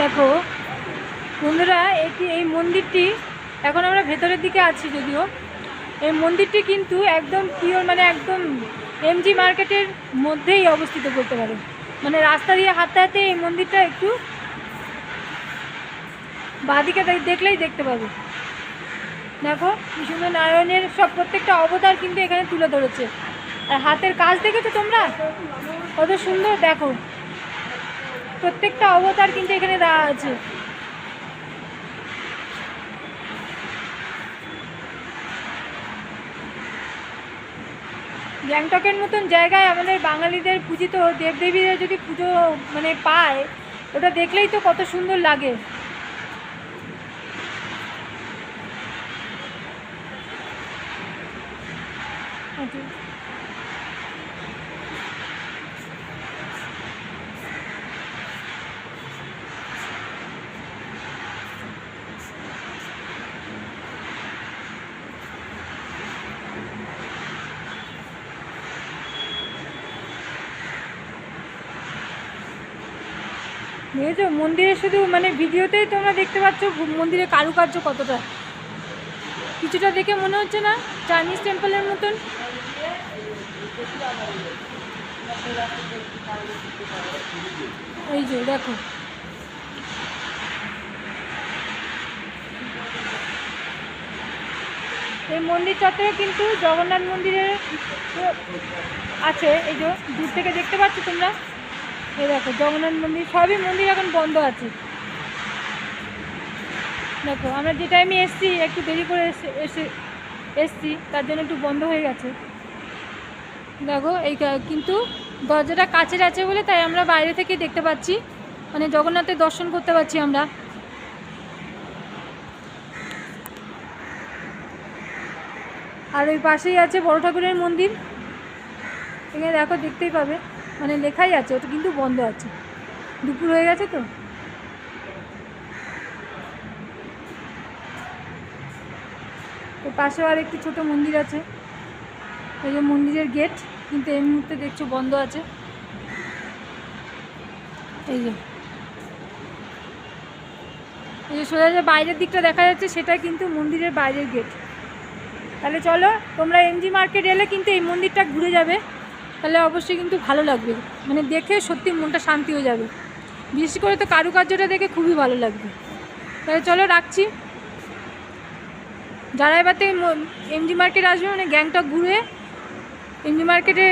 দেখো বন্ধুরা, এই মন্দিরটি, এখন আমরা ভেতরের দিকে আছি যদিও, এই মন্দিরটি কিন্তু একদম পিওর, মানে একদম এমজি মার্কেটের মধ্যেই অবস্থিত করতে পারে। মানে রাস্তা দিয়ে হাঁটতে হাঁটতে এই মন্দিরটা একটু বাঁদিকে দেখলেই দেখতে পাবে। দেখো কি সুন্দর নারায়ণের সব প্রত্যেকটা অবতার কিন্তু এখানে তুলে ধরেছে। আর হাতের কাজ দেখেছো তোমরা কত সুন্দর? দেখো প্রত্যেকটা অবতার কিন্তু এখানে দেওয়া আছে। গ্যাংটকের মতন জায়গায় আমাদের বাঙালিদের পূজিত দেবদেবীরা যদি পুজো মানে পায়, ওটা দেখলেই তো কত সুন্দর লাগে। বুঝেছো? মন্দিরে শুধু মানে ভিডিওতেই তোমরা দেখতে পাচ্ছ মন্দিরের কারুকার্য কতটা, কিছুটা দেখে মনে হচ্ছে না চাইনিজ টেম্পলের মতন? এই যে দেখো, এই মন্দির চত্বরে কিন্তু জগন্নাথ মন্দিরের আছে। এই যে দূর থেকে দেখতে পাচ্ছ তোমরা, এই দেখো জগন্নাথ মন্দির, সবই মন্দির এখন বন্ধ আছে। দেখো আমরা যে টাইমে এসছি, একটু দেরি করে এসছি, তার জন্য একটু বন্ধ হয়ে গেছে। দেখো এই কিন্তু দরজাটা কাচের আছে বলে তাই আমরা বাইরে থেকে দেখতে পাচ্ছি, মানে জগন্নাথের দর্শন করতে পারছি আমরা। আর ওই পাশেই আছে বড় ঠাকুরের মন্দির, এখানে দেখো দেখতেই পাবে, মানে লেখাই আছে, ওটা কিন্তু বন্ধ আছে, দুপুর হয়ে গেছে তো। ওই পাশেও আর একটি ছোট মন্দির আছে, এই যে মন্দিরের গেট, কিন্তু এই মুহূর্তে দেখছো বন্ধ আছে। এই যে সোজা যে বাইরের দিকটা দেখা যাচ্ছে, সেটা কিন্তু মন্দিরের বাইরের গেট। তাহলে চলো, তোমরা এমজি মার্কেট এলে কিন্তু এই মন্দিরটা ঘুরে যাবে, তাহলে অবশ্যই কিন্তু ভালো লাগবে, মানে দেখে সত্যি মনটা শান্তি হয়ে যাবে। বিশেষ করে তো কারুকার্যটা দেখে খুবই ভালো লাগবে। তাহলে চলো রাখছি। যারা এবার থেকে এমজি মার্কেট আসবে, মানে গ্যাংটক ঘুরে এমজি মার্কেটে